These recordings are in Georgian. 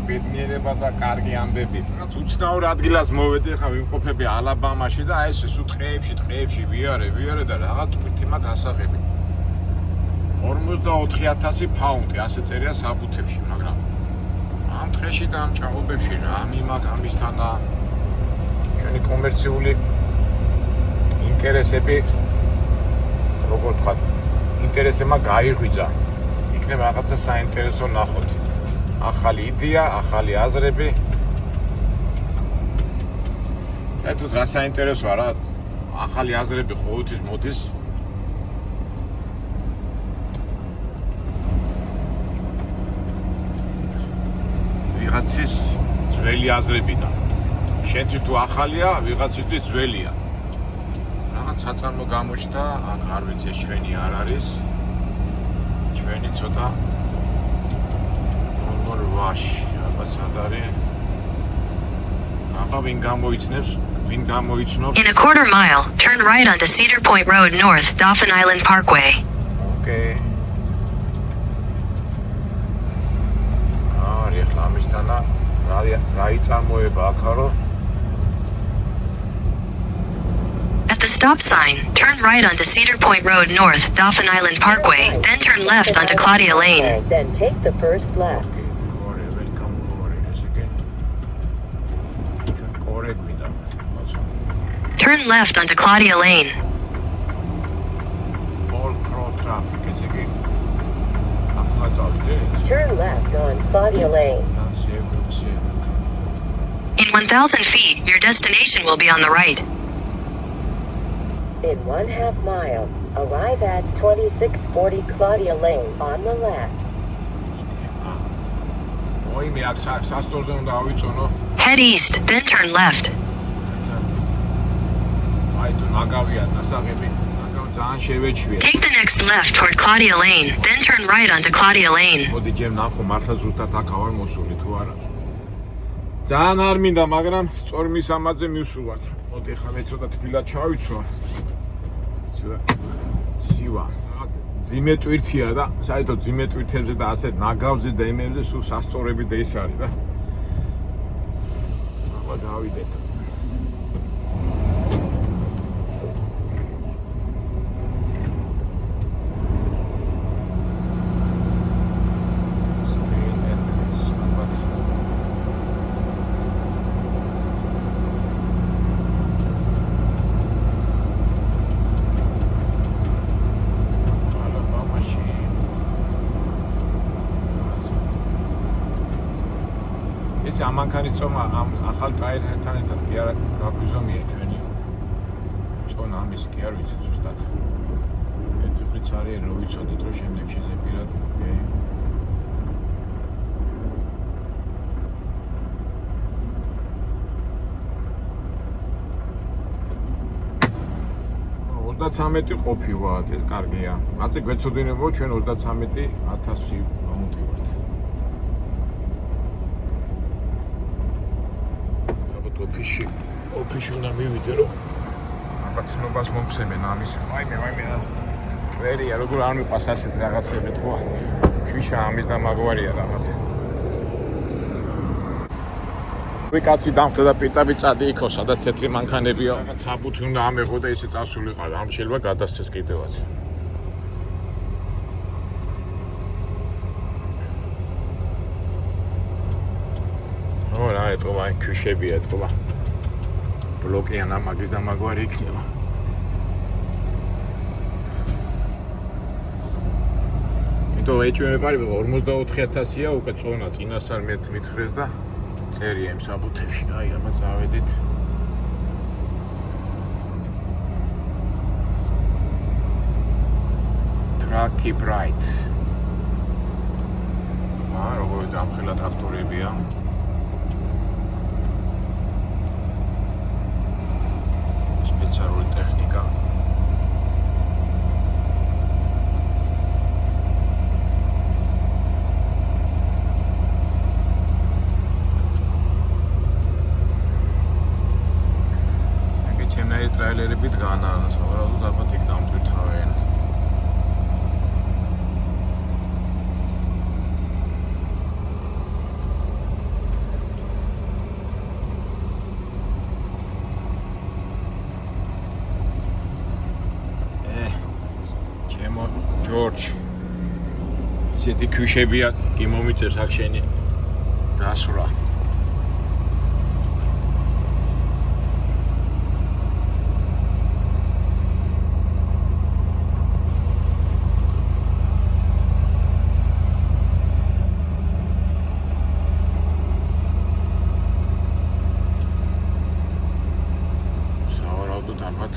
ბედნიერება და კარგი ამბები. რაც უცნაურ ადგილას მოვედი, ხა ვიმყოფები ალაბამაში და აი ეს ტყეებში ვიარე და რაღაც თვითი მაქვს ასაღები. 44,000 ფაუნდი, ასე წერია საბუთებში, მაგრამ ამ ტყეში და ამ ჭაობებში რა მიმაქვს ამისთან და ჩვენი კომერციული ინტერესები, როგორ ვთქვათ, ინტერესებმა გაიღვიძა. იქნება რაღაცა საინტერესო ნახოთ. ახალი იდეა, ახალი აზრები. საერთოდ რა საინტერესოა რა, ახალი აზრები ყოველთვის მოდის. ვიღაცის ძველი აზრებიდან. შენთვის თუ ახალია, ვიღაცისთვის ძველია. რაღაც საწარმო გამოჩნდა, აქ არ ვიცი ეს ჩვენი არ არის. ჩვენი ცოტა ვაში, აბა სად არის? აბა ვინ გამოიცნობს? In a quarter mile, turn right onto Cedar Point Road North, Dauphin Island Parkway. Okay. ეხლა ამისთანა რა იწარმოება აქა რო? At the stop sign, turn right onto Cedar Point Road North, Dauphin Island Parkway, then turn left onto Claudia Lane. Then take the first left. Turn left onto Claudia Lane. All crow traffic is again. Turn left on Claudia Lane. In 1,000 feet, your destination will be on the right. In 1/2 mile, arrive at 2640 Claudia Lane on the left. Head east, then turn left. Take the next left toward Claudia Lane, then turn right onto Claudia Lane. ძალიან არ მინდა, მაგრამ სწორ მის ამაზე მივსულვართ. მოდი ხა მე ცოტა თბილად ჩავიცვა. ცივა. ძიმე ტვირთია და საერთოდ ძიმე ტვირთებზე და ასეთ ნაგავზე და იმებზე სულ სასწორები და ის არის და. ახლა გავიდეთ. ამანქანის წომა ამ ახალ ტაირთან ერთად კი არა გაგვიზომია ჩვენი წონა ამის კი არ ვიცი ზუსტად. ერთიც არის რომ ვიცოდით რომ შემდეგში ზეპირად ოკეი. და 13 ყოფი ვარ, ეს კარგია. მათზე გვეცოდინებო ჩვენ 33,000 პაუნდი ვართ. ოფისში უნდა მივიდე რომ რაღაცნობას მომცემენ ამის. ვაიმე რა. ტვერია როგორ არ მიყვას ასეთ რაღაცები თქო. ქვიშა ამის და მაგვარია რაღაც. ვიკაცი დამხდა და პიწა-პიწადი იქო, სადაც თეთრი მანქანებია. რაღაც საბუთი უნდა ამეღო და ისე წასულიყავ. ამ შეიძლება გადასცეს კიდევაც. რა ეტყობა, ქვიშები ეტყობა. ბლოკიან ამაგის და მაგვარი იქნება. იმიტომ ეჭვება 44,000-ია უკვე წონა წინასწარ მითხრეს და წერია იმ საბუთებში. აი, აბა წავედით. Trucky Bright. როგორი დამხელა ტრაქტორებია. სპეციალური ტექნიკა. ჩემნაირი ტრაილერები დგანა, სავარაუდოდ ალბათ იქ დამტვირთავენ. ისეთი ქვიშებია, კი მომიწევს აქ შენი დასვრა. სავარაუდოდ ალბათ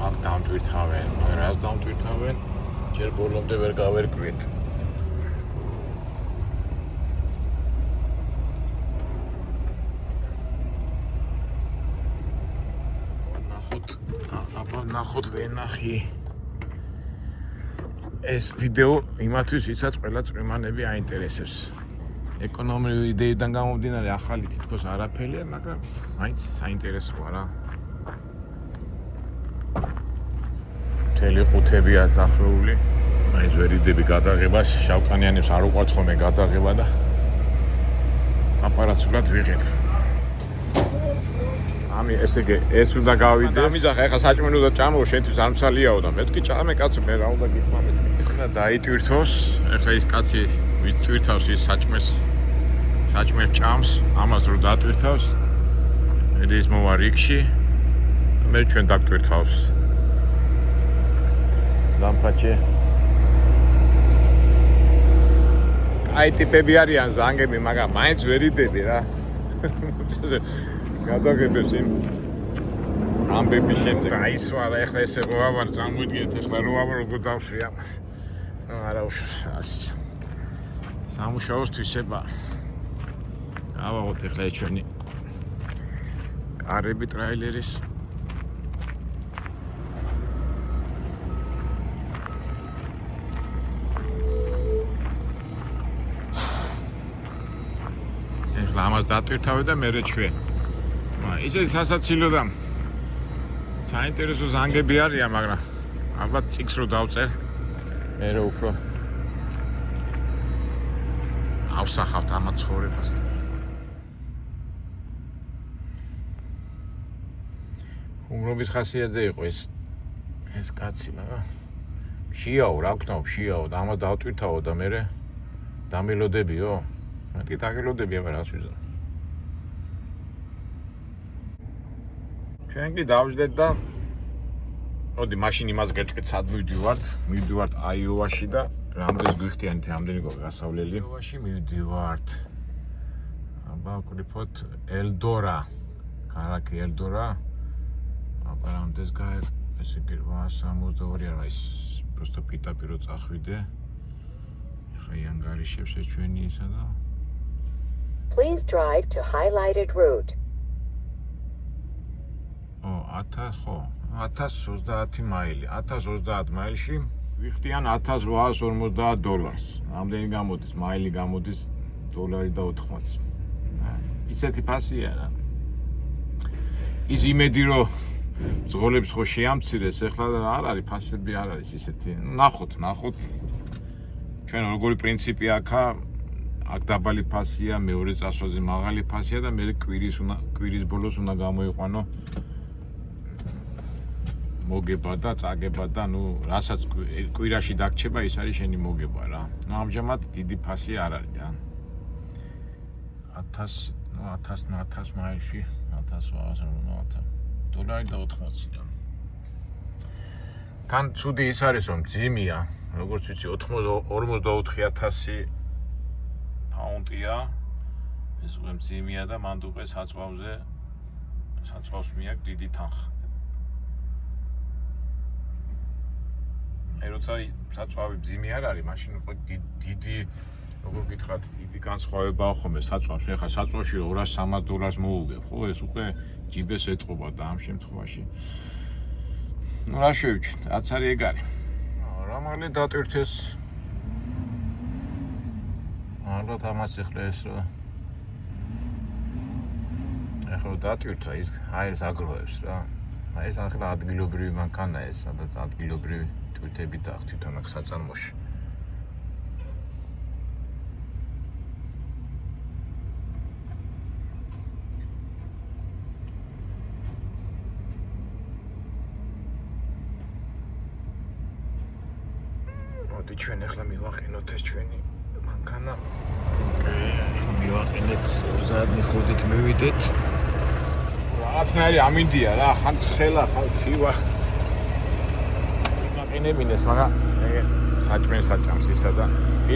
აქ დამტვირთავენ, რას დამტვირთავენ? ჯერ ბოლომდე ვერ გავერკვით. ნახოთ ვენახი ეს ვიდეო იმათვის, ვისაც ყველა წვიმანები აინტერესებს. ეკონომიური იდეიდან გამომდინარე ახალი თითქოს არაფერია, მაგრამ მაინც საინტერესოა რა. მთელი ყუთებია დახვეული. მაინც ვერ იდები გადაღებას, შავკანიანებს არ უყვართ ხოლმე გადაღება და აპარატულად ვიღებ. ესე იგი, ეს უნდა გავიდე. ამიზახა, ეხლა საჭმელი უნდა ჭამო, შენთვის არ მსალიაო და მეთქი ჭამე კაცო, მე რა უნდა გითხრა მეთქი. ეხლა დაიტვირთოს, ეხლა ის კაცი ვით ტვირთავს ის საჭმელ ჭამს, ამას რო დატვირთავს, ეს მოვა რიგში, მე ჩვენ დაგტვირთავს. დამფაჩე. აი ტიპები არიან ზანგები, მაგრამ მაინც ვერ იდები რა. გადაგებებს იმ ამბების შემდეგ. დაისვარა, ეხლა ესე როავარ წამოვიდგინეთ, ეხლა როავარ როგორ დავშვი ამას. არა უშ სამუშაოსთვის ება. გავაღოთ ეხლა ჩვენი კარები ტრაილერის. ეხლა ამას დატვირთავე და მერე ჩვენ. ისეთი სასაცილო და საინტერესო ზანგები არიან, მაგრამ ალბათ წიგს რო დავწერ, მე რო უფრო ავსახავთ ამ ცხოვრებას. ხუმრობის ხასიათზე იყო ეს კაცი, მაგრამ შიაო, რა ვქნაო, შიაო და ამას დავტვირთავო და მე დამილოდებიო? მეთქი დაგილოდები, აბა რას ვიზა. ჩვენ კი დავждეთ და მოდი მაშინ იმას გეტყვით, სად მივდივართ აიოვაში და რამდენს გვიხდიანით რამდენი გოგა გასავლელი. აიოვაში მივდივართ. აბა ვკრიფოთ ელდორა. ქალაქი ელდორა. აბა რამდენს გაერ ესე იგი 862 არა ის просто პიტაპირო წახვიდე. ეხა ანგარიშებს ჩვენი ისა და Please drive to highlighted route. 1030 მაილი. 1030 მაილში ვიხდიან $1850. რამდენი გამოდის? მაილი გამოდის $1 და 80. ისეთი ფასია რა. ის იმედი რომ ზღოლებს ხო შეამცირეს, ეხლა არ არის ფასები, არ არის ისეთი. ნახოთ. ჩვენ როგორი პრინციპი აქ დაბალი ფასია, მეორე წასვლაზე მაღალი ფასია და მე კვირის ბოლოს უნდა გამოიყვანო მოგება და წაგება და რასაც კვირაში დაგჩება, ის არის შენი მოგება რა. ამჟამად დიდი ფასი არ არის რა. 1000 მაილში $1800 და 80 რა. თან ცუდი ის არის რომ ძიმია, როგორც ვიცი 44000 პაუნდია. ეს უკვე ძიმია და მანდ უკვე საწვავს მიაქვს დიდი თანხა. როცა საწვავი ძიმი არ არის, მაშინ უკვე დიდი როგორ გითხრათ, დიდი განსხვავებაა ხოლმე საწვავს. ეხლა საწვავში $200-300 მოუგებ, ხო? ეს უკვე ჯიბეს ეტყობა და ამ შემთხვევაში. რა შევჩვით, რაც არის ეგ არის. რა მალე დატვირთეს. ალბათ ამას ეხლა ეს ეხლა დატვირთვა ის აერს აგროვებს რა. ეს ახლა ადგილობრივი მანქანა ეს, სადაც ადგილობრივი თვითები და თვითონ აქ საწარმოში. მოდი ჩვენ ახლა მივაყენოთ ეს ჩვენი მანქანა. ახლა მივაყენეთ 30 ხოდით მივიდეთ. რაღაცნაირი ამინდია რა, ხან ცხელა, ხან ცივა. მივაყენებინეს, მაგრამ საჭმელი საჭამს ისა და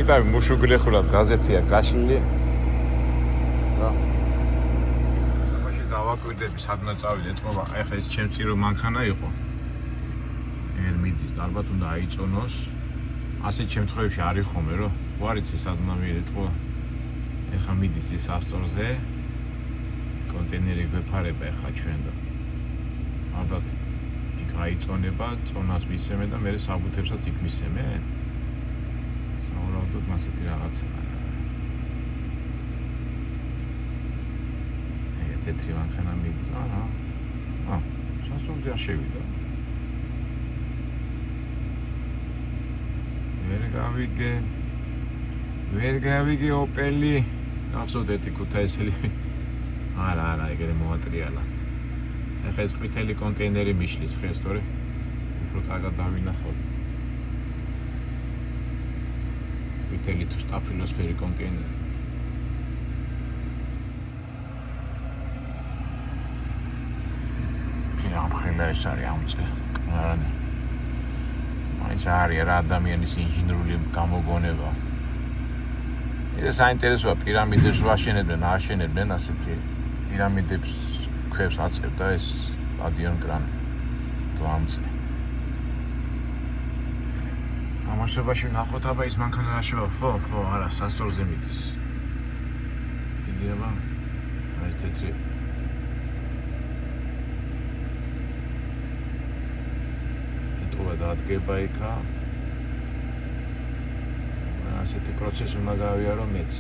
იტავი მუშუგლეხულად გაზეთია გაშლილი. რა. დავაკვირდები სადღაც წავიდე, ეთყობა, ეხლა ეს ჩემს წირო მანქანა იყო. ეგ მიდის, ალბათ უნდა აიწონოს. ასეთ შემთხვევებში არის ხომე, რომ ხო არ იცი სად უნდა მიეთყო. ეხლა მიდის ის ასწორზე. კონტეინერი გვეფარება ეხლა ჩვენ და ალბათ იქ აიწონება, წონას მისცემე და მე საბუთებსაც იქ მისცემე. საუბრობთ მასეთი რაღაცა. თეთრი მანქანა მიდის. არა. სასწორზე არ შევიდა. ვერ გავიგე ოპელი. ახსოვთ ერთი ქუთაისელი. არა, ეგრე მოატრიალა. ეხლა ეს ყვითელი კონტეინერი მიშლის ხეს, თორე უფრო კარგად დავინახავ. ყვითელი თუ სტაფილოსფერი კონტეინერი. ამხელა ეს არის ამწე. არა. ეს არის რა ადამიანის ინჟინერული გამოგონება. ეს საინტერესოა პირამიდებს ვაშენებდნენ, აშენებდნენ ასეთი პირამიდებს ქვებს აწევდა ეს სტადიონ კრანი. თუ ამწე. ამასობაში ნახოთ აბა ის მანქანა რაშოვა, ხო, არა, სასწორზე მიდის. იგება ეს თეთრი დადგება იქა. ასეთი პროცესი უნდა გავიარო მეც.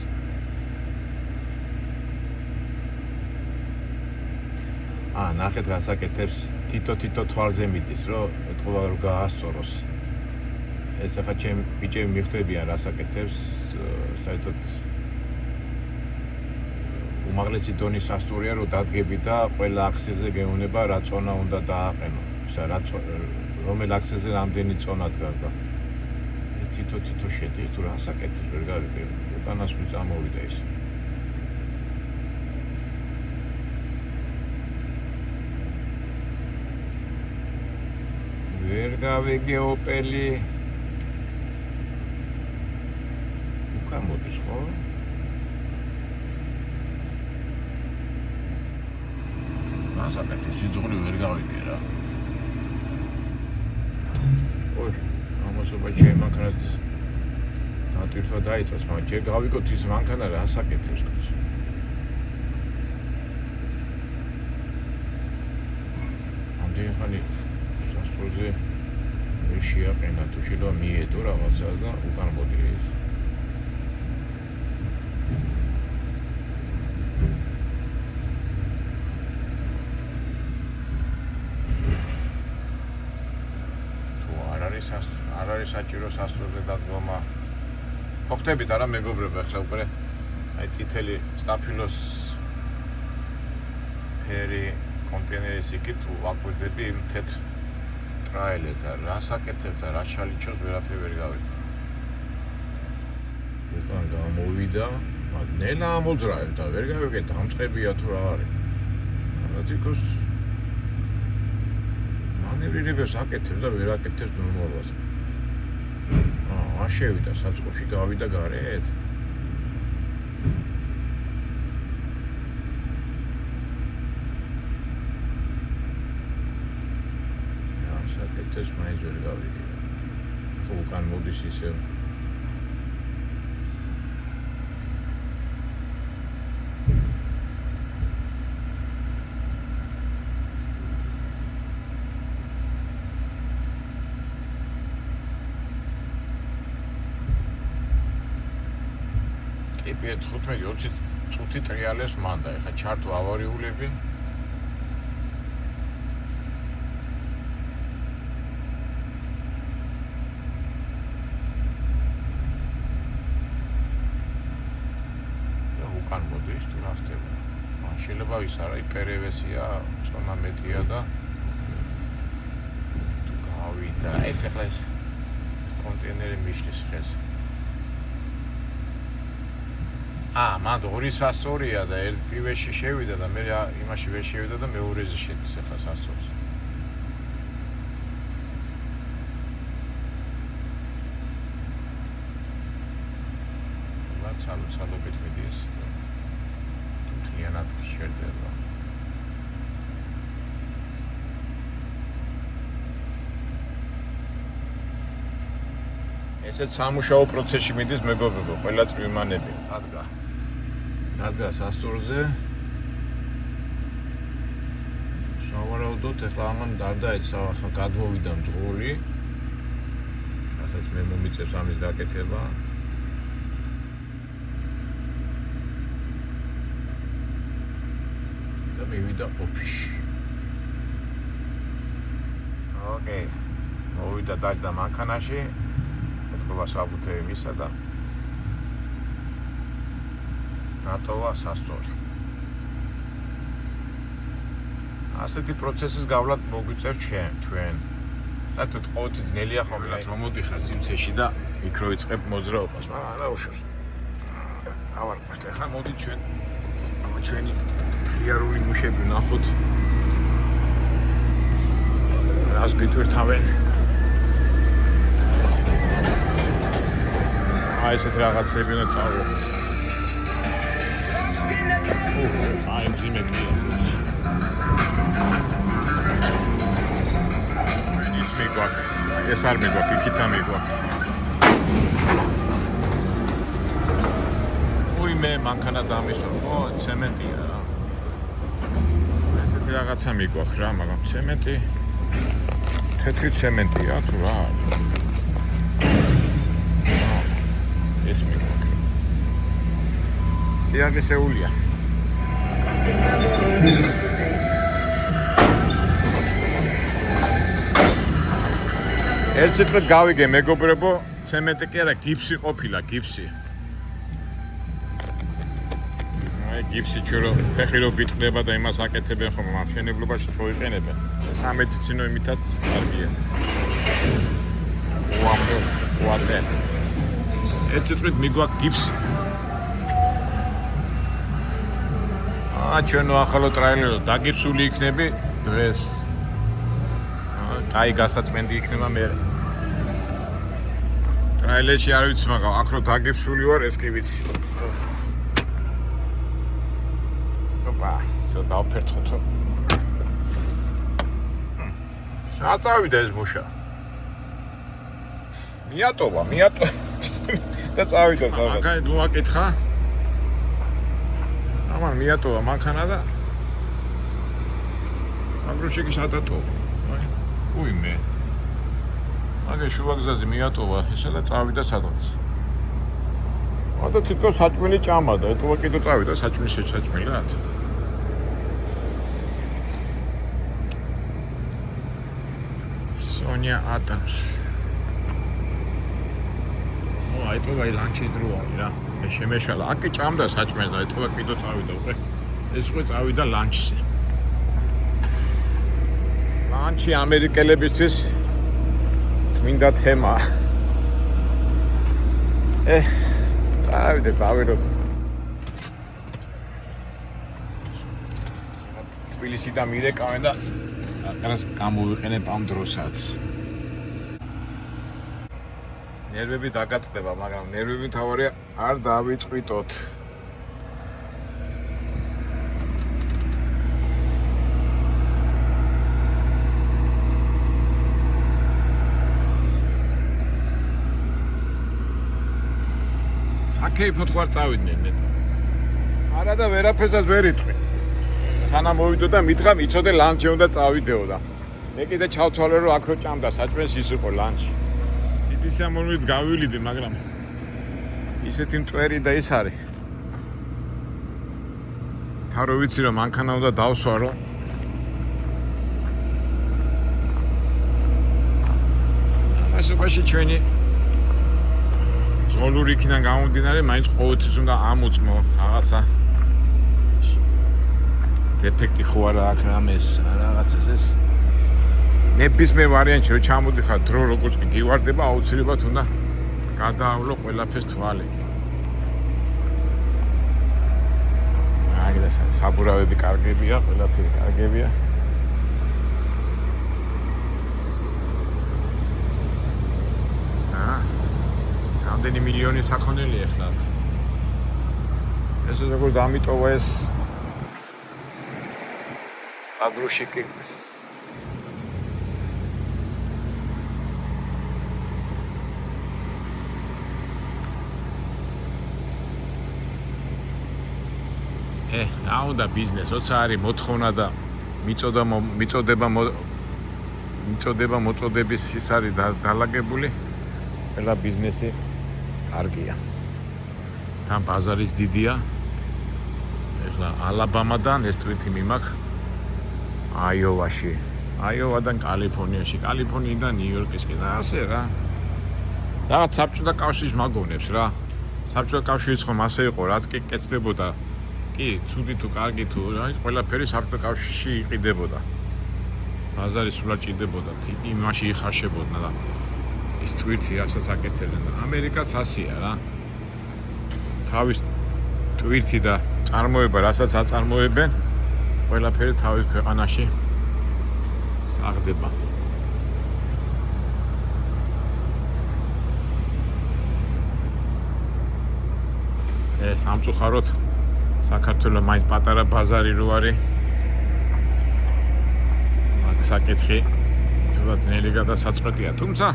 ნახეთ რას აკეთებს, თითო თვალზე მიდის, რომ ეთყობა რომ გაასწოროს. ეს ახლა ჩემ ბიჭები მიხვდებიან რას აკეთებს, საერთოდ უმაღლესი დონის სასწორია რომ დადგები და ყველა აქსეზე გეუბნება რა წონა უნდა დააყენო. რომელ აქსეზე რამდენი წონა დგას და ეს თითო შედის თუ რას აკეთებს ვერ გავიგე. უკანას ვი წამოვიდა ის. ვერ გავიგე ოპელი. უკან მოდის ხო? რას აკეთებს სიძღული ვერ გავიგე რა. ამასობა ჩემ მანქანას დატვირთვა დაიწეს, მაგრამ ჯერ გავიგოთ ის მანქანა რას აკეთებს კაცო. ამდენი ხანი სასწორზე ვერ შეაყენა, თუ შეიძლება მიედო რაღაცა და უკან მოდი ეს. არ არის საჭირო სასწორზე დადგომა. ხო ხტებით არა მეგობრებო, ახლა უკვე აი წითელი სტაფილოს ფერი კონტეინერის იქით ვაკვირდები იმ თეთრ ტრაილერს და რას აკეთებს და რა შალიჩოს ვერაფერი ვერ გავიგე. უკან გამოვიდა, მაგრამ ნელა ამოძრავებს და ვერ გავიგე დამწყებია თუ რა არის. თიკოს მანევრირებას აკეთებს და ვერ აკეთებს ნორმალურად. შევიდა საწყოში გავიდა გარეთ. საკეთებს მაინც ვერ გავიგე. ხო უკან მოდის ისევ. ტიპი 15-20 წუთი ტრიალებს მანდა. ეხლა ჩართო ავარიულები. და უკან მოდის თუ რა ხდება. შეიძლება ის არა იპერევესია, წონა მეტია და თუ გავიდა ეს ეხლა ეს კონტეინერი მიშლის ხეს. მან ორი სასწორია და ერთ პირველში შევიდა და მე იმაში ვერ შევიდა და მეორეზე შედის ახლა სასწორს. ცალობით მიდის და მთლიანად შერდება. ესეც სამუშაო პროცესში მიდის მეგობრებო, ყველა წვიმანები. დადგა სასწორზე. სავარაუდოდ ეხლა ამან გარდაეცა, ახლა გადმოვიდა მძღოლი. რასაც მე მომიწევს ამის გაკეთება. და მივიდა ოფისში. ოკეი. მოვიდა დაჯდა მანქანაში. ეთქობა საბუთები მისა და დატოვა სასწორი. ასეთი პროცესის გავლად მოგვიწევს ჩვენ. საერთოდ ყოველთვის ძნელია ხოლმე რომ მოდიხარ სიმცეში და იქ რო იწყებ მოძრაობას, მაგრამ არა უშავს. ავარ მოხდა ხა მოდი ჩვენი ხიარული მუშები ნახოთ. რას გიტვირთავენ? ესეთ რაღაცები უნდა წავიღოთ. აი ძიმე კლია. ის მიგვაქ, ეს არ მიგვაქ, იქითა მიგვაქ. მე მანქანა დამისვრო, ცემენტია რა. ესეთი რაღაცა მიგვაქ რა, მაგრამ ცემენტი თეთრი ცემენტია თუ რა. ეს მიგვაქ. წიაღისეულია. ერთ სიტყვით გავიგე მეგობრებო, ცემენტი კი არა, გიფსი ყოფილა, გიფსი. გიფსი ჩურო ფეხი რო ბიტყდება და იმას აკეთებენ ხომ მშენებლობაში წოიყენებენ. სამედიცინო იმითაც კარგია. ვატე. ერთ სიტყვით მიგვაქვს გიფსი. ჩვენო ახალო ტრაილერო დაგიფსული იქნები დღეს. აი გასაწმენდი იქნება მე. ტრაილერში არ ვიცი, მაგრამ აქ რო დაგიფსული ვარ, ეს კი ვიცი. დავფერთხოთო. საწავიდა ეს მუშა. მიატოვა და წავიდა სადღაც. მანქანა მოაკითხა. ამან მიატოვა მანქანა და აგროშეკი სადატოვა. უიმე. მაგე შუაგზაზე მიატოვა ესა და წავიდა სადღაც. და თვითონ საჭმელი ჭამადა, ეტყობა კიდე წავიდა საჭმლის საჭმელად. Sonia Adams. ეტყობა ლანჩის დრო არის რა. მე შემეშალა, აქ ჭამდა საჭმელს და ეტყობა კიდე წავიდა უკვე. ეს უკვე წავიდა ლანჩზე. ლანჩი ამერიკელებისთვის წმინდა თემაა. დავიდეთ. თბილისიდან მირეკავენ და აკრას გამოვიყენებ ამ დროსაც. ნერვები დაგაწდება, მაგრამ ნერვები თავარია არ დავიწყვიტოთ. აკეიფოთ ხარ წავიდნენ ნეტო. არა და ვერაფერსაც ვერ იტყვი. სანამ მოვიდო და მითხრა მიცოდე ლანჩი უნდა წავიდეო და მე კიდე ჩავთვალე რომ აქ რო ჭამდა საჭმელს ის იყო ლანჩი. დიდი სამორმით გავივლიდი, მაგრამ ისეთი მტვერი და ის არის. თავრო ვიცი რომ მანქანა უნდა დავსვარო. ამასობაში ჩვენი ზოლური იქიდან გამომდინარე, მაინც ყოველთვის უნდა ამოწმო რაღაცა დეფექტი ხო არა აქ რამეს, რაღაცას ეს ნებისმიერ ვარიანტში რო ჩამოდიხარ დრო როგორც კი გივარდება აუცილებლად უნდა გადაავლო ყველაფერს თვალი. აგდას საბურავები კარგებია, ყველაფერი კარგებია. რამდენი მილიონი საქონელი ახლა. ეს როგორ დამიტოვა ეს აგროშიკი. აუნდა ბიზნეს, როცა არის მოთხოვნა და მიწოდება მოწოდების ის არის დალაგებული, ყველა ბიზნესი კარგია. თან ბაზარის დიდია. ეხლა ალაბამადან ეს ტვირთი მიმაქ აიოვაში. აიოვადან კალიფორნიაში, კალიფორნიიდან ნიუ-იორკისკენ და ასე რა. რაღაც საბჭოთა კავშირის მაგონებს რა. საბჭოთა კავშირიც ხომ ასე იყო, რაც კი კეთდებოდა. კი, ცუდი თუ კარგი თუ რა, ყველაფერი საბჭოთა კავშირში იყიდებოდა. ბაზარი სულად ჭირდებოდა, იმაში იხარშებოდა და ის ტვირთი რასაც აკეთებდნენ. ამერიკაც ასეა რა. თავის ტვირთი და წარმოება, რასაც აწარმოებენ, ყველაფერი თავის ქვეყანაში საღდება. სამწუხაროდ საქართველოს მაინც პატარა ბაზარი რო არის. მაგ საკითხი ცოტა ძნელი გადასაწყვეტია, თუმცა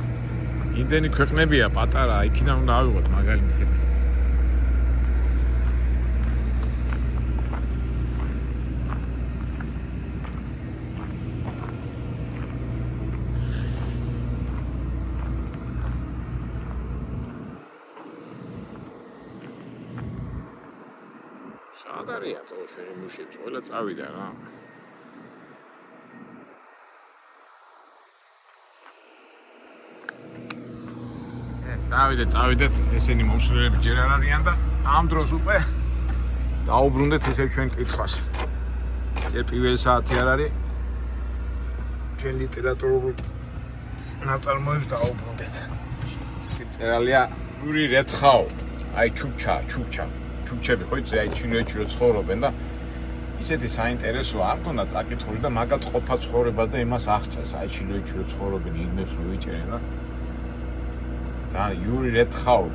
იმდენი ქვეყნებია პატარა, იქიდან უნდა ავიღოთ მაგალითები. სად არიან თო ჩვენი მუშები, ყველა წავიდა რა. წავიდეთ, ესენი მომსვლელები ჯერ არ არიან და ამ დროს უკვე დაუბრუნდეთ ისევ ჩვენ კითხვას. ჯერ პირველი საათი არ არის. ჩვენ ლიტერატურულ ნაწარმოებს დაუბრუნდეთ. წერალია იური რეთხაო, აი ჩუქჩები ხო იცი აი ჩინეთში რო ცხოვრობენ და ისეთი საინტერესოა არ ქონდა წაკითხული და მაგათ ყოფა ცხოვრება და იმას აღწევს აი ჩინეთში რო ცხოვრობენ იმებს რო ვიჭერენ და ძალიან იური რეთხაო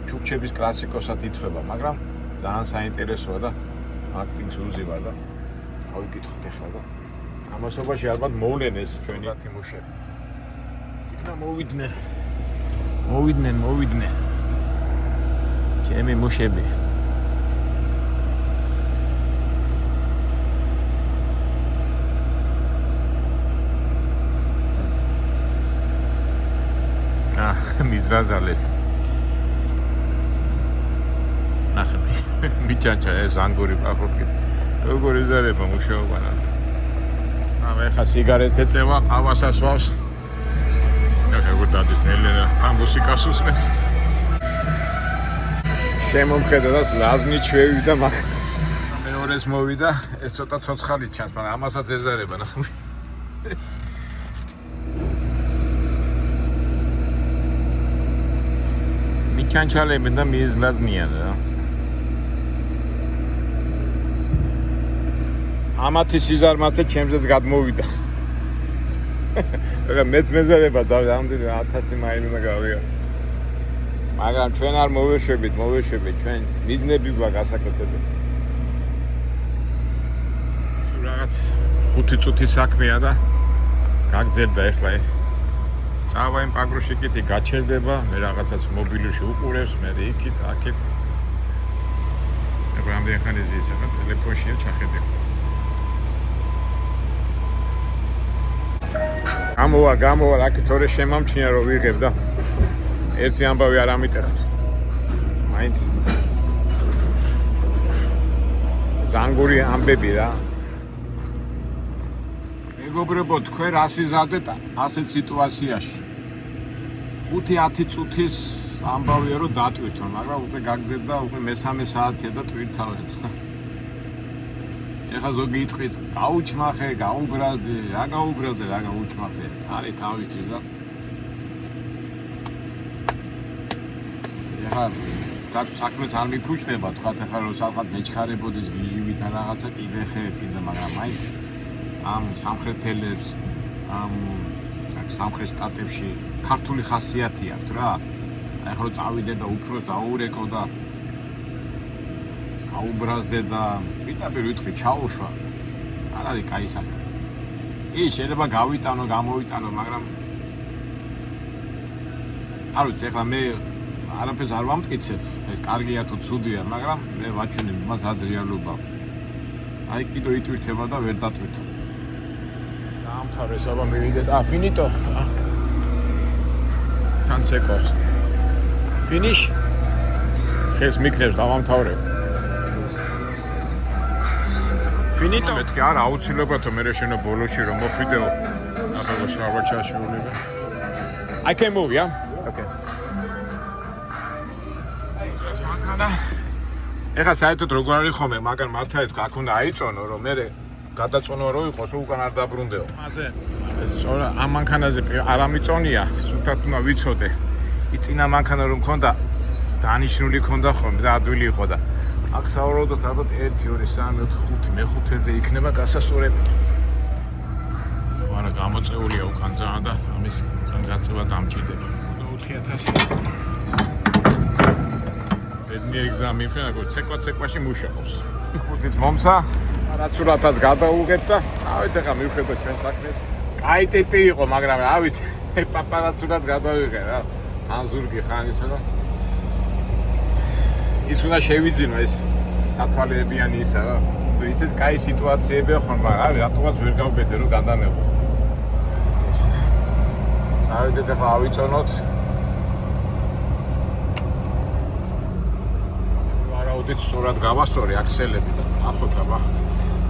ჩუქჩების კლასიკოსად ითვლება, მაგრამ ძალიან საინტერესოა და მაგ წიგნს უზივარ და ავიკითხოთ ახლა და ამასობაში ალბათ მოვლენ ეს ჩვენი მუშები. იქნა მოვიდნენ ჩემი მუშები. მიზრაზალე. ნახე მიჭანჭა ეს ანგური პაპოკი. როგორ იზარება მუშაობანა. ამე ხა სიგარეტს ეწევა, ყავას ასვავს. ნახე როგორ დადის ნელერა, ამ მუსიკას უსმენს. შემომხედა და ლაზნი ჩვევიდა მაგ. მეორეს მოვიდა, ეს ცოტა ცოცხალი ჩანს, მაგრამ ამასაც ეზარება ნახე. ჩანჩალებენ და მიეზლაზნიან რა. ამათი სიზარმაცე ჩემზეც გადმოვიდა. რა მეც მეზარება და რამდენი 1000 მაილი უნდა გავიაროთ. მაგრამ ჩვენ არ მოვეშვებით, ჩვენ მიზნები გვაქვს გასაკეთებელი. სულ რაღაც 5 წუთი საქმეა და გაგზერდა ეხლა წავა იმ პაგროშიკითი გაჩერდება, მე რაღაცას მობილურში უყურებს, მე იქით, აქეთ. მე რამდენი ხანი ზის ახლა ტელეფონშია ჩახედე. გამოვა, აქ თორე შემამჩნია რომ ვიღებ და ერთი ამბავი არ ამიტეხოს. მაინც ზანგური ამბები რა. მეგობრებო, თქვენ რას იზარდეთ ასეთ სიტუაციაში? 5-10 წუთის ამბავია რომ დატვირთონ, მაგრამ უკვე გაგზერდა, უკვე მესამე საათია და ტვირთავეთ. ეხლა ზოგი იტყვის გაუჩმახე, გაუბრაზდე, რა გაუბრაზდე, რა გაუჩმახე. არის თავისთვის და ეხლა საქმეც არ მიფუჭდება, თქვა ეხლა რომ საერთოდ მეჩქარებოდეს გიჟივით ან რაღაცა კიდე ხეპინდა, მაგრამ მაინც ამ სამხრეთელებს ამ სამხრეთ შტატებში ქართული ხასიათი აქვს რა. ეხლა რომ წავიდე და უფროს დაურეკო და გაუბრაზდე და პირდაპირ ვიტყვი ჩაუშვა. არ არის კაი საქმე. კი, შეიძლება გავიტანო, გამოვიტანო, მაგრამ არ ვიცი, ეხლა მე არაფერს არ ვამტკიცებ, ეს კარგია თუ ცუდია, მაგრამ მე ვაჩვენებ მას აძრიალობა. აი კიდე იტვირთება და ვერ დატვირთო. დაამთავრეს, აბა მივიდეთ. ფინიტო. თან ცეკოს. ფინიშ. ეს მიქნებს დავამთავრებ. ფინიტო. მეთქი არა აუცილებლად მე შენო ბოლოში რომ მოხვიდეო. აბა შარვაჩაშულება. I can move, yeah? Okay. ეხლა საერთოდ როგორ არის ხომ მაგან მართა ეთქვა აქ უნდა აიწონო რომ მე გადაწონო რომ იყოს უკან არ დაბრუნდეო. მასე ეს სწორა ამ მანქანაზე არ ამიწონია, სულთან უნდა ვიცოდე. იწინა მანქანა რომ მქონდა დანიშნული მქონდა ხომ და ადვილი იყო და აქ საუბრობდით ალბათ 1 2 3 4 5 მეხუთეზე იქნება გასასწორებელი. არა გამოწეულია უკან ძალიან და ამის უკან გაწევა დამჭირდება. 4000 ბედნიერი გზა მიფრენ, აგო ცეკვაში მუშაობს. ხუთის მომცა, არაცურათაც გადაუღეთ და წავით ახლა მივხედოთ ჩვენ საქმეს. კაი ტიპი იყო, მაგრამ რა ვიცი, პაპარაცურად გადავიღე რა. ან ზურგი ხანისა და ის უნდა შევიძინო ეს სათვალეებიანი ისა რა. თუ ისეთ კაი სიტუაციებია ხომ, მაგრამ რატომაც ვერ გავბედე რომ გადანებო. წავიდეთ ახლა ავიწონოთ. ვარაუდით სწორად გავასწორი აქსელები და ნახოთ აბა.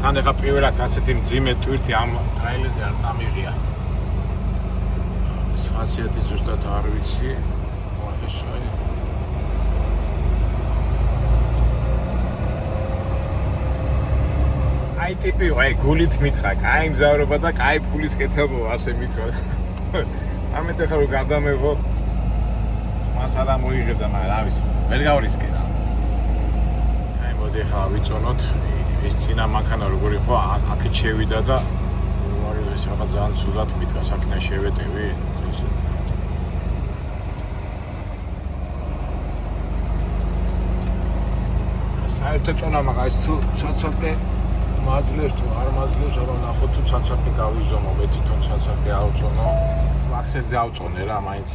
თან ახლა პირველად ასეთი მძიმე ტვირთი ამ ტრაილერზე არ წამიღია. ეს ხასიათი ზუსტად არ ვიცი. ეს აი აი ტიპი აი გულით მითხრა, კაი მგზავრობა და კაი ფულის კეთება ასე მითხრა. ამით ახლა რომ გადამეღო მას არ მოიღებდა, მაგრამ რა ვიცი, ვერ გავრისკე რა. აი მოდი ახლა ვიწონოთ ეს წინა მანქანა როგორ იყო, აქეთ შევიდა და ვარი ეს რაღაც ძალიან ცუდად მითქვა, საქმე შევეტევი. საერთოდ წონა მაგას თუ ცაცალკე მაძლევს თუ არ მაძლევს, აბა ნახოთ თუ ცაცალკე გავიზომო, მე თვითონ ცაცალკე ავწონო. აქსელზე ავწონე რა, მაინც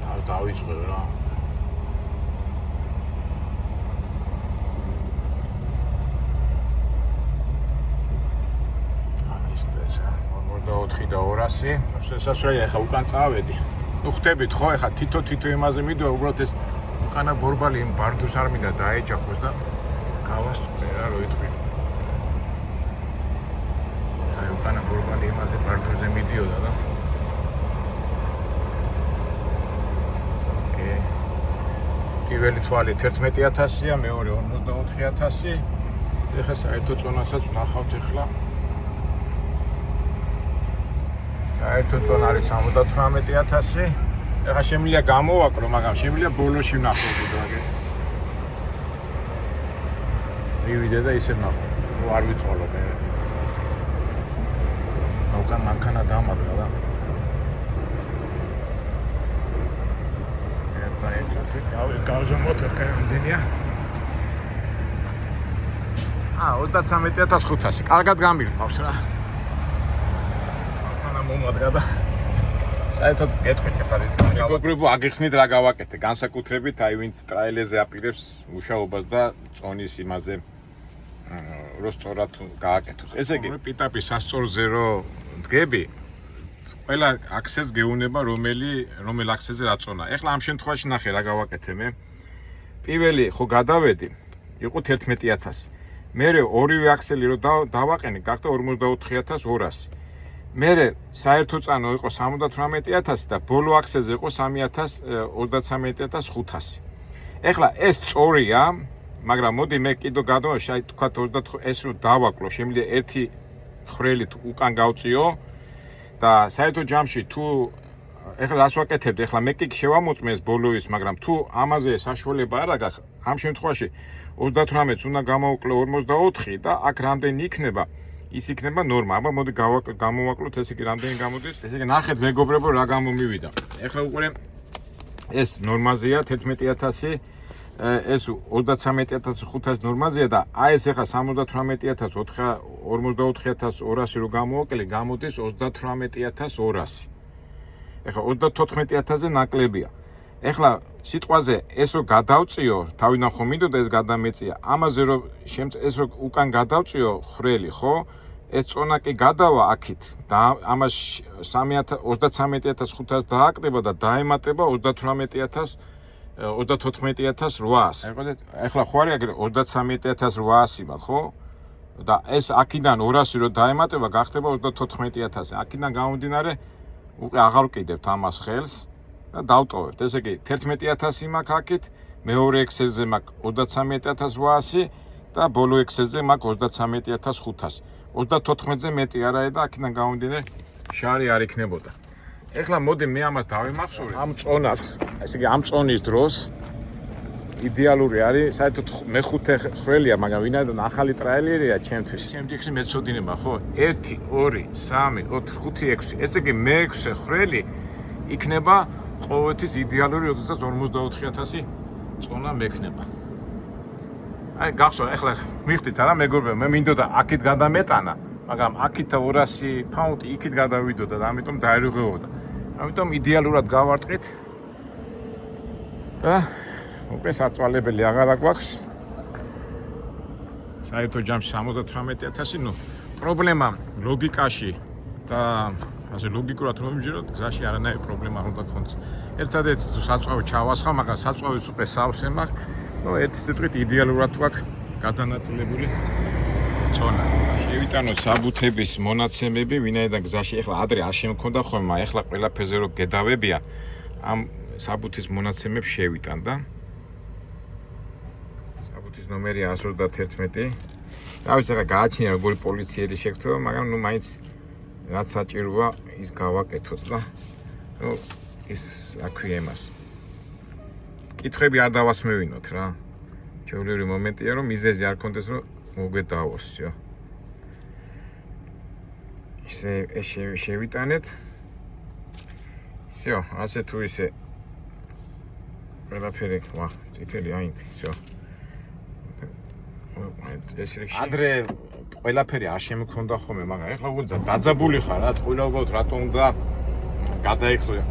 თავს დავიწყე რა. ამის ეს 44 და 200. შესაძლებელია ხა უკან წავედი. ნუ ხვდებით ხო, ეხა თითო იმაზე მიდვა, უბრალოდ ეს უკანა ბორბალი იმ ბარდუს არ მინდა დაეჯახოს და გავასწორე რა რო იტყვი. აი უკანა ბორბალი იმაზე ბარდუზე მიდიოდა და პირველი თვალი 11000-ია, მეორე 44000. ეხლა საერთო წონასაც ვნახავთ ეხლა. საერთო წონა არის 78000. ეხლა შემიძლია გამოვაკრო, მაგრამ შემიძლია ბოლოში ვნახოთ და მივიდე და ისე ვნახო. არ ვიწყოლო მე. უკან მანქანა დამადგა და გავზომოთ კაინდენია. 33500. კარგად გამირთავს რა. მანქანა მომადგა და საერთოდ გეტყვით ახლა ის მეგობრებო, აგიხსნით რა გავაკეთე, განსაკუთრებით აი ვინც ტრაილერზე აპირებს მუშაობას და წონის იმაზე რო სწორად გააკეთოს. ესე იგი, პიტაპი სასწორზე რო დგები, ყველა აქსესს გეუნება რომელ აქსესზე რა წონა. ეხლა ამ შემთხვევაში ნახე რა გავაკეთე მე. პირველი ხო გადავედი, იყო 11000. მერე ორივე აქსელი რო დავაყენე, გახდა 44200. მერე საერთო წანო იყო 78000 და ბოლო აქსესზე იყო 33500. ეხლა ეს სწორია, მაგრამ მოდი მე კიდო გადავა, შაი თქვა 25 ეს რო დავაკლო, შემიძლია ერთი ხრელით უკან გავწიო და საერთო ჯამში თუ ეხლა რას ვაკეთებთ, ეხლა მე კი შევამოწმეს ბოლოის, მაგრამ თუ ამაზე საშუალება არ აქვს, ამ შემთხვევაში 38-ს უნდა გამოვკლო 44 და აქ რამდენი იქნება, ის იქნება ნორმა. აბა მოდი გამოვაკლოთ, ესე იგი რამდენი გამოდის. ესე იგი ნახეთ მეგობრებო რა გამომივიდა. ეხლა უკვე ეს ნორმაზეა 11000, ეს 33500 ნორმაზეა და აი ეს ეხლა 784,200 რო გამოვაკლე, გამოდის 38200. ეხლა 34000-ზე ნაკლებია. ეხლა სიტყვაზე ეს რო გადავწიო, თავიდან ხომ მინდოდა ეს გადამეწია. ამაზე რო ეს რო უკან გადავწიო ხრელი, ხო? ეს წონა კი გადავა აქით და ამას 33500 დააკდება და დაემატება 34800. ეხლა ხო არის აგრე 33800 მა, ხო? და ეს აქიდან 200 რო დაემატება, გახდება 34000. აქიდან გამომდინარე უკვე აღარ ვკიდებთ ამას ხელს და დავტოვებთ. ესე იგი 11000 მაქვს აქით, მეორე ექსელზე მაქვს 33800 და ბოლო ექსელზე მაქვს 33500. 34-ზე მეტი არაა და აქედან გამომდინარე შარი არ იქნებოდა. ეხლა მოდი მე ამას დავიმახსოვრე. ამ წონას, ესე იგი ამ წონის დროს იდეალური არის, საერთოდ მეხუთე ხრელია, მაგრამ ვინაიდან ახალი ტრაილერია ჩემთვის. შემდგომში მეცოდინება, ხო? 1 2 3 4 5 6. ესე იგი მე-6 ხრელი იქნება ყოველთვის იდეალური, როდესაც 44000 წონა მექნება. აი გახსოვ, ეხლა მიხდით არა მეგობრებო, მე მინდოდა აქით გადამეტანა, მაგრამ აქით 200 ფაუნდი იქით გადავიდოდა და ამიტომ დაერღვეოდა. ამიტომ იდეალურად გავარტყით და უკვე საწვალებელი აღარ აგვაქვს. საერთო ჯამში 78000, ნუ პრობლემა ლოგიკაში და ასე ლოგიკურად რომ ვიმჯეროთ, გზაში არანაირი პრობლემა არ უნდა გქონდეს. ერთადერთი თუ საწვავი ჩავასხავ, მაგრამ საწვავიც უკვე სავსე მაქვს, ნუ ერთი სიტყვით იდეალურად თუ აქვს გადანაწილებული წონა. შევიტანოთ საბუთების მონაცემები, ვინაიდან გზაში ეხლა ადრე არ შემქონდა ხოლმე, მაგრამ ეხლა ყველაფერზე რო გედავებია, ამ საბუთის მონაცემებს შევიტანდა. საბუთის ნომერია 131. რა ვიცი, ახლა გააჩნია როგორი პოლიციელი შეგვთქვა, მაგრამ ნუ მაინც რაც საჭიროა ის გავაკეთოთ და ნუ ის აქვია იმას. კითხვები არ დავასმევინოთ რა. ჩვეულებრივი მომენტია რომ მიზეზი არ კონდეს რომ მოგვედავოს, всё. ისე შევიტანეთ. всё, ასე თუ ისე ყველაფერი ვა, წითელი აინთი, всё. ეს რიგში ადრე ყველაფერი არ შემქონდა ხოლმე, მაგრამ ეხლა უკვე დაძაბული ხარ, რა თქვია უბრალოდ რატომ უნდა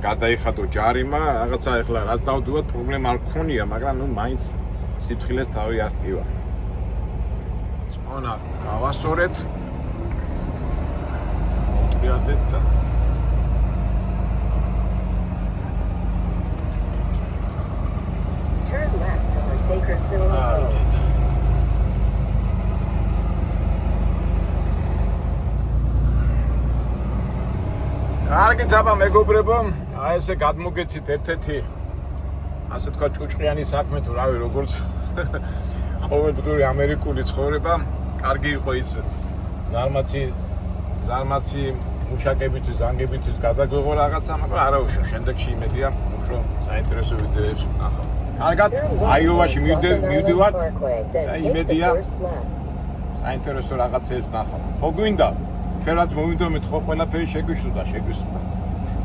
გადაიხადო ჯარიმა, რაღაცა ეხლა რაც დავდივარ, პრობლემა არ გქონია, მაგრამ ნუ მაინც სიფრთხილეს თავი არ სტკივა. წონა გავასწორეთ. მოტრიადეთ და Turn left on Bakersfield Road. კარგით აბა მეგობრებო, აი ესე გადმოგეცით ერთ-ერთი ასე თქვა ჭუჭყიანი საქმე თუ რავი როგორც ყოველდღიური ამერიკული ცხოვრება, კარგი იყო ის ზარმაცი მუშაკებისთვის, ზანგებისთვის გადაგვეღო რაღაცა, მაგრამ არა უშო, შემდეგში იმედია უფრო საინტერესო ვიდეოებს ვნახავთ. კარგად, აიოვაში მივდივართ და იმედია საინტერესო რაღაცებს ვნახავთ. ხო გვინდა? ჩვენ რაც მოვიდომეთ, ხო ყველაფერი შეგვიშურდა.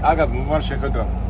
კარგად, მომავალ შეხვედრამდე.